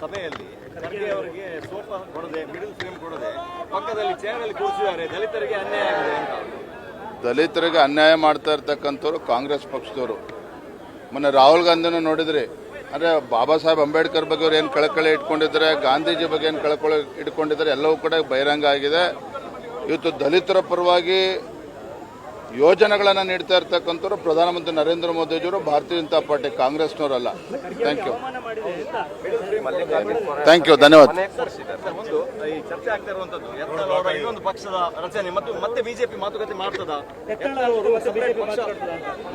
ಸಭೆಯಲ್ಲಿ ಖರ್ಗೆ ಅವರಿಗೆ ಸೋಫಾ ಕೊಡದೆ ಮಿಡಲ್ ಫ್ರೇಮ್ ಕೊಡದೆ ಪಕ್ಕದಲ್ಲಿ ಚೇರಲ್ಲಿ ಕೂರಿಸಿದ್ದಾರೆ. ದಲಿತರಿಗೆ ಅನ್ಯಾಯ ಆಗಿದೆ ಅಂತ. ದಲಿತರಿಗೆ ಅನ್ಯಾಯ ಮಾಡ್ತಾ ಇರ್ತಕ್ಕಂಥವ್ರು ಕಾಂಗ್ರೆಸ್ ಪಕ್ಷದವರು. ಮೊನ್ನೆ ರಾಹುಲ್ ಗಾಂಧಿನೂ ನೋಡಿದ್ರಿ, ಅಂದರೆ ಬಾಬಾ ಸಾಹೇಬ್ ಅಂಬೇಡ್ಕರ್ ಬಗ್ಗೆ ಅವ್ರು ಏನು ಕಳಕಳಿ ಇಟ್ಕೊಂಡಿದ್ದಾರೆ, ಗಾಂಧೀಜಿ ಬಗ್ಗೆ ಏನು ಕಳಕಳಿ ಇಟ್ಕೊಂಡಿದ್ದಾರೆ, ಎಲ್ಲವೂ ಕೂಡ ಬಹಿರಂಗ ಆಗಿದೆ. ಇವತ್ತು ದಲಿತರ ಪರವಾಗಿ ಯೋಜನೆಗಳನ್ನು ನೀಡ್ತಾ ಇರ್ತಕ್ಕಂಥವ್ರು ಪ್ರಧಾನಮಂತ್ರಿ ನರೇಂದ್ರ ಮೋದಿಜಿಯವರು, ಭಾರತೀಯ ಜನತಾ ಪಾರ್ಟಿ, ಕಾಂಗ್ರೆಸ್ನವರಲ್ಲ. ಥ್ಯಾಂಕ್ ಯು, ಥ್ಯಾಂಕ್ ಯು, ಧನ್ಯವಾದ. ಒಂದು ಈ ಚರ್ಚೆ ಆಗ್ತಾ ಇರುವಂತದ್ದು ಇನ್ನೊಂದು ಪಕ್ಷದ ರಚನೆ ಮತ್ತು ಮತ್ತೆ ಬಿಜೆಪಿ ಮಾತುಕತೆ ಮಾಡ್ತದ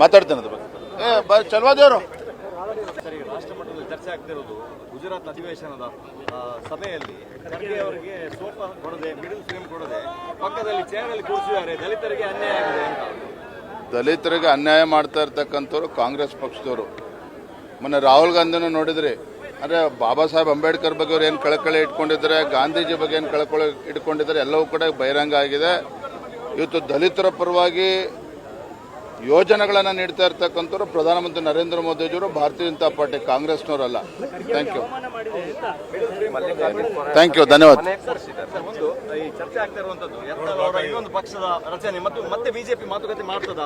ಮಾತಾಡ್ತೇನೆ ಅದು ಚಲವಾದೇವರು. ಸರಿ, ರಾಷ್ಟ್ರ ಮಟ್ಟದಲ್ಲಿ ಚರ್ಚೆ ಆಗ್ತಾ ಇರೋದು ಗುಜರಾತ್ ಅಧಿವೇಶನದ ಸಭೆಯಲ್ಲಿ ಖರ್ಗೆ ಅವರಿಗೆ ಸೋಫಾ ಕೊಡದೆ ಮಿಡಲ್ ಫ್ರೇಮ್ ಕೊಡದೆ ಪಕ್ಕದಲ್ಲಿ ಚೇರಲ್ಲಿ ಕೂರಿಸಿದ್ದಾರೆ. ದಲಿತರಿಗೆ ಅನ್ಯಾಯ ಆಗಿದೆ ಅಂತ. ದಲಿತರಿಗೆ ಅನ್ಯಾಯ ಮಾಡ್ತಾ ಇರ್ತಕ್ಕಂಥವ್ರು ಕಾಂಗ್ರೆಸ್ ಪಕ್ಷದವರು. ಮೊನ್ನೆ ರಾಹುಲ್ ಗಾಂಧಿನೂ ನೋಡಿದ್ರಿ, ಅಂದರೆ ಬಾಬಾ ಸಾಹೇಬ್ ಅಂಬೇಡ್ಕರ್ ಬಗ್ಗೆ ಅವ್ರು ಏನು ಕಳಕಳಿ ಇಟ್ಕೊಂಡಿದ್ದಾರೆ, ಗಾಂಧೀಜಿ ಬಗ್ಗೆ ಏನು ಕಳಕಳಿ ಇಟ್ಕೊಂಡಿದ್ದಾರೆ, ಎಲ್ಲವೂ ಕೂಡ ಬಹಿರಂಗ ಆಗಿದೆ. ಇವತ್ತು ದಲಿತರ ಪರವಾಗಿ ಯೋಜನೆಗಳನ್ನು ನೀಡ್ತಾ ಇರ್ತಕ್ಕಂಥವ್ರು ಪ್ರಧಾನಮಂತ್ರಿ ನರೇಂದ್ರ ಮೋದಿಜಿಯವರು, ಭಾರತೀಯ ಜನತಾ ಪಾರ್ಟಿ, ಕಾಂಗ್ರೆಸ್ನವರಲ್ಲ. ಥ್ಯಾಂಕ್ ಯು, ಥ್ಯಾಂಕ್ ಯು, ಧನ್ಯವಾದ. ಒಂದು ಈ ಚರ್ಚೆ ಆಗ್ತಾ ಇರುವಂತದ್ದು ಇನ್ನೊಂದು ಪಕ್ಷದ ರಚನೆ ಮತ್ತು ಮತ್ತೆ ಬಿಜೆಪಿ ಮಾತುಕತೆ ಮಾಡ್ತದ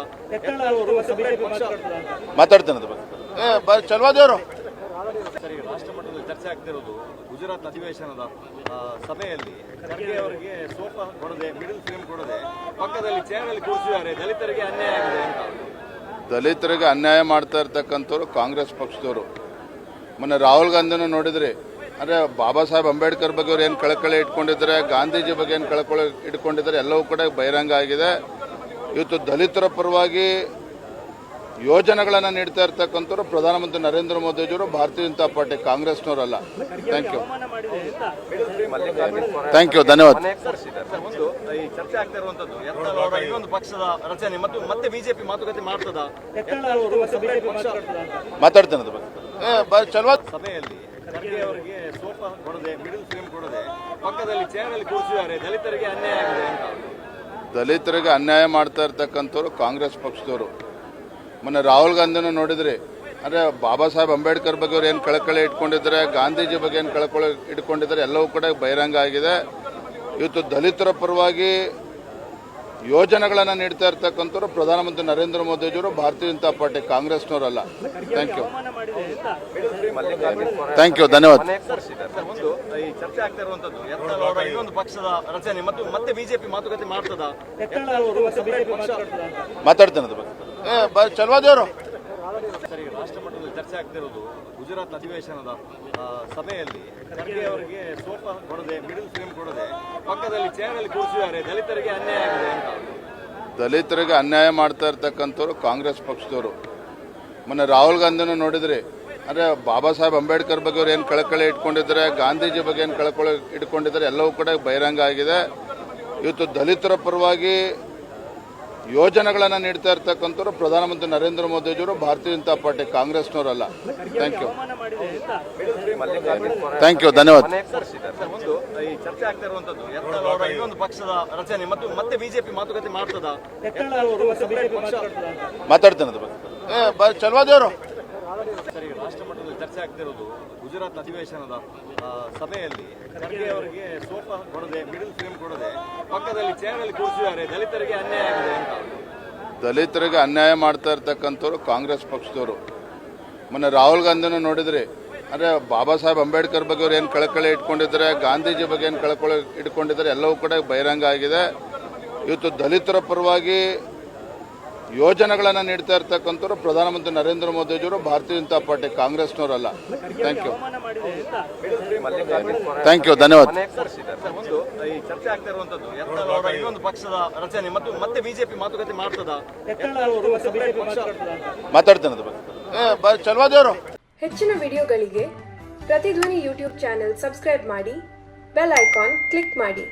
ಮಾತಾಡ್ತೇನೆ ಅದು ಚಲವಾದೇವರು. ಸರಿ, ರಾಷ್ಟ್ರ ಮಟ್ಟದಲ್ಲಿ ಚರ್ಚೆ ಆಗ್ತಿರೋದು ಗುಜರಾತ್ ಅಧಿವೇಶನದ ಸಭೆಯಲ್ಲಿ ಖರ್ಗೆ ಅವರಿಗೆ ಸೋಫಾ ಕೊಡದೆ ಮಿಡಲ್ ಫ್ರೇಮ್ ಕೊಡದೆ ಪಕ್ಕದಲ್ಲಿ ಚೇರಲ್ಲಿ ಕೂರಿಸಿದ್ದಾರೆ. ದಲಿತರಿಗೆ ಅನ್ಯಾಯ ಆಗಿದೆ ಅಂತ. ದಲಿತರಿಗೆ ಅನ್ಯಾಯ ಮಾಡ್ತಾ ಇರ್ತಕ್ಕಂಥವ್ರು ಕಾಂಗ್ರೆಸ್ ಪಕ್ಷದವರು. ಮೊನ್ನೆ ರಾಹುಲ್ ಗಾಂಧಿನೂ ನೋಡಿದ್ರಿ, ಅಂದರೆ ಬಾಬಾ ಸಾಹೇಬ್ ಅಂಬೇಡ್ಕರ್ ಬಗ್ಗೆ ಅವ್ರು ಏನು ಕಳಕಳಿ ಇಟ್ಕೊಂಡಿದ್ದಾರೆ, ಗಾಂಧೀಜಿ ಬಗ್ಗೆ ಏನು ಕಳಕಳಿ ಇಟ್ಕೊಂಡಿದ್ದಾರೆ, ಎಲ್ಲವೂ ಕೂಡ ಬಹಿರಂಗ ಆಗಿದೆ. ಇವತ್ತು ದಲಿತರ ಪರವಾಗಿ ಯೋಜನೆಗಳನ್ನು ನೀಡ್ತಾ ಇರ್ತಕ್ಕಂಥವ್ರು ಪ್ರಧಾನಮಂತ್ರಿ ನರೇಂದ್ರ ಮೋದಿಜಿಯವರು, ಭಾರತೀಯ ಜನತಾ ಪಾರ್ಟಿ, ಕಾಂಗ್ರೆಸ್ನವರಲ್ಲ. ಥ್ಯಾಂಕ್ ಯು, ಥ್ಯಾಂಕ್ ಯು, ಧನ್ಯವಾದ. ಒಂದು ಈ ಚರ್ಚೆ ಆಗ್ತಾ ಇರುವಂತದ್ದು ಇನ್ನೊಂದು ಪಕ್ಷದ ರಚನೆ ಮತ್ತು ಮತ್ತೆ ಬಿಜೆಪಿ ಮಾತುಕತೆ ಮಾಡ್ತದ ಮಾತಾಡ್ತೇನೆ ಅದು ಚಲವಾದ. ಸಭೆಯಲ್ಲಿ ಖರ್ಗೆ ಅವರಿಗೆ ಸೋಫಾ ಕೊಡದೆ ಮಿಡಲ್ ಫ್ರೇಮ್ ಕೊಡದೆ ಪಕ್ಕದಲ್ಲಿ ಚೇರಲ್ಲಿ ಕೂರಿಸಿದ್ದಾರೆ. ದಲಿತರಿಗೆ ಅನ್ಯಾಯ ಆಗಿದೆ ಅಂತ. ದಲಿತರಿಗೆ ಅನ್ಯಾಯ ಮಾಡ್ತಾ ಇರ್ತಕ್ಕಂಥವ್ರು ಕಾಂಗ್ರೆಸ್ ಪಕ್ಷದವರು. ಮೊನ್ನೆ ರಾಹುಲ್ ಗಾಂಧಿನೂ ನೋಡಿದ್ರಿ, ಅಂದರೆ ಬಾಬಾ ಸಾಹೇಬ್ ಅಂಬೇಡ್ಕರ್ ಬಗ್ಗೆ ಅವ್ರು ಏನು ಕಳಕಳಿ ಇಟ್ಕೊಂಡಿದ್ದಾರೆ, ಗಾಂಧೀಜಿ ಬಗ್ಗೆ ಏನು ಕಳಕಳಿ ಇಟ್ಕೊಂಡಿದ್ದಾರೆ, ಎಲ್ಲವೂ ಕೂಡ ಬಹಿರಂಗ ಆಗಿದೆ. ಇವತ್ತು ದಲಿತರ ಪರವಾಗಿ ಯೋಜನೆಗಳನ್ನು ನೀಡ್ತಾ ಇರ್ತಕ್ಕಂಥವ್ರು ಪ್ರಧಾನಮಂತ್ರಿ ನರೇಂದ್ರ ಮೋದಿಜಿಯವರು, ಭಾರತೀಯ ಜನತಾ ಪಾರ್ಟಿ, ಕಾಂಗ್ರೆಸ್ನವರಲ್ಲ. ಥ್ಯಾಂಕ್ ಯು, ಥ್ಯಾಂಕ್ ಯು, ಧನ್ಯವಾದ. ಒಂದು ಈ ಚರ್ಚೆ ಆಗ್ತಾ ಇರುವಂತದ್ದು ಇನ್ನೊಂದು ಪಕ್ಷದ ರಚನೆ ಮತ್ತು ಮತ್ತೆ ಬಿಜೆಪಿ ಮಾತುಕತೆ ಮಾಡ್ತದ ಮಾತಾಡ್ತೇನೆ ಅದು ಚಲವಾದೇವರು. ಸರಿ, ರಾಷ್ಟ್ರ ಮಟ್ಟದಲ್ಲಿ ಚರ್ಚೆ ಆಗ್ತಿರೋದು ಗುಜರಾತ್ ಅಧಿವೇಶನದ ಸಭೆಯಲ್ಲಿ ಖರ್ಗೆ ಅವರಿಗೆ ಸೋಫಾ ಕೊಡದೆ ಮಿಡಲ್ ಫ್ರೇಮ್ ಕೊಡದೆ ಪಕ್ಕದಲ್ಲಿ ಚೇರಲ್ಲಿ ಕೂರಿಸಿದ್ದಾರೆ. ದಲಿತರಿಗೆ ಅನ್ಯಾಯ ಆಗಿದೆ ಅಂತ. ದಲಿತರಿಗೆ ಅನ್ಯಾಯ ಮಾಡ್ತಾ ಇರ್ತಕ್ಕಂಥವ್ರು ಕಾಂಗ್ರೆಸ್ ಪಕ್ಷದವರು. ಮೊನ್ನೆ ರಾಹುಲ್ ಗಾಂಧಿನೂ ನೋಡಿದ್ರಿ, ಅಂದರೆ ಬಾಬಾ ಸಾಹೇಬ್ ಅಂಬೇಡ್ಕರ್ ಬಗ್ಗೆ ಅವ್ರು ಏನು ಕಳಕಳಿ ಇಟ್ಕೊಂಡಿದ್ದಾರೆ, ಗಾಂಧೀಜಿ ಬಗ್ಗೆ ಏನು ಕಳಕಳಿ ಇಟ್ಕೊಂಡಿದ್ದಾರೆ, ಎಲ್ಲವೂ ಕೂಡ ಬಹಿರಂಗ ಆಗಿದೆ. ಇವತ್ತು ದಲಿತರ ಪರವಾಗಿ ಯೋಜನೆಗಳನ್ನು ನೀಡ್ತಾ ಇರ್ತಕ್ಕಂಥವ್ರು ಪ್ರಧಾನಮಂತ್ರಿ ನರೇಂದ್ರ ಮೋದಿಜಿಯವರು, ಭಾರತೀಯ ಜನತಾ ಪಾರ್ಟಿ, ಕಾಂಗ್ರೆಸ್ನವರಲ್ಲ. ಥ್ಯಾಂಕ್ ಯು, ಥ್ಯಾಂಕ್ ಯು, ಧನ್ಯವಾದ. ಒಂದು ಈ ಚರ್ಚೆ ಆಗ್ತಾ ಇರುವಂತದ್ದು ಇನ್ನೊಂದು ಪಕ್ಷದ ರಚನೆ ಮತ್ತು ಮತ್ತೆ ಬಿಜೆಪಿ ಮಾತುಕತೆ ಮಾಡ್ತದ ಮಾತಾಡ್ತೇನೆ ಅದು ಚಲವಾದೇವರು. ಸರಿ, ರಾಷ್ಟ್ರ ಮಟ್ಟದಲ್ಲಿ ಚರ್ಚೆ ಆಗ್ತಿರೋದು ಗುಜರಾತ್ ಅಧಿವೇಶನದ ಸಭೆಯಲ್ಲಿ ಖರ್ಗೆ ಅವರಿಗೆ ಸೋಫಾ ಕೊಡದೆ ಮಿಡಲ್ ಫ್ರೇಮ್ ಕೊಡದೆ ಪಕ್ಕದಲ್ಲಿ ಚೇರಲ್ಲಿ ಕೂರಿಸಿದ್ದಾರೆ. ದಲಿತರಿಗೆ ಅನ್ಯಾಯ ಆಗಿದೆ ಅಂತ. ದಲಿತರಿಗೆ ಅನ್ಯಾಯ ಮಾಡ್ತಾ ಇರ್ತಕ್ಕಂಥವ್ರು ಕಾಂಗ್ರೆಸ್ ಪಕ್ಷದವರು. ಮೊನ್ನೆ ರಾಹುಲ್ ಗಾಂಧಿನೂ ನೋಡಿದ್ರಿ, ಅಂದರೆ ಬಾಬಾ ಸಾಹೇಬ್ ಅಂಬೇಡ್ಕರ್ ಬಗ್ಗೆ ಅವ್ರು ಏನು ಕಳಕಳಿ ಇಟ್ಕೊಂಡಿದ್ದಾರೆ, ಗಾಂಧೀಜಿ ಬಗ್ಗೆ ಏನು ಕಳಕಳಿ ಇಟ್ಕೊಂಡಿದ್ದಾರೆ, ಎಲ್ಲವೂ ಕೂಡ ಬಹಿರಂಗ ಆಗಿದೆ. ಇವತ್ತು ದಲಿತರ ಪರವಾಗಿ ಯೋಜನೆಗಳನ್ನು ನೀಡ್ತಾ ಇರ್ತಕ್ಕಂಥವ್ರು ಪ್ರಧಾನಮಂತ್ರಿ ನರೇಂದ್ರ ಮೋದಿಜಿಯವರು, ಭಾರತೀಯ ಜನತಾ ಪಾರ್ಟಿ, ಕಾಂಗ್ರೆಸ್ನವರಲ್ಲ. ಥ್ಯಾಂಕ್ ಯು, ಥ್ಯಾಂಕ್ ಯು, ಧನ್ಯವಾದ. ಒಂದು ಈ ಚರ್ಚೆ ಆಗ್ತಾ ಇರುವಂತದ್ದು ಇನ್ನೊಂದು ಪಕ್ಷದ ರಚನೆ ಮತ್ತು ಮತ್ತೆ ಬಿಜೆಪಿ ಮಾತುಕತೆ ಮಾಡ್ತದ ಮಾತಾಡ್ತೇನೆ ಅದು ಚಲವಾದೇವರು. ಹೆಚ್ಚಿನ ವಿಡಿಯೋಗಳಿಗೆ ಪ್ರತಿಧ್ವನಿ ಯೂಟ್ಯೂಬ್ ಚಾನೆಲ್ ಸಬ್ಸ್ಕ್ರೈಬ್ ಮಾಡಿ, ಬೆಲ್ ಐಕಾನ್ ಕ್ಲಿಕ್ ಮಾಡಿ.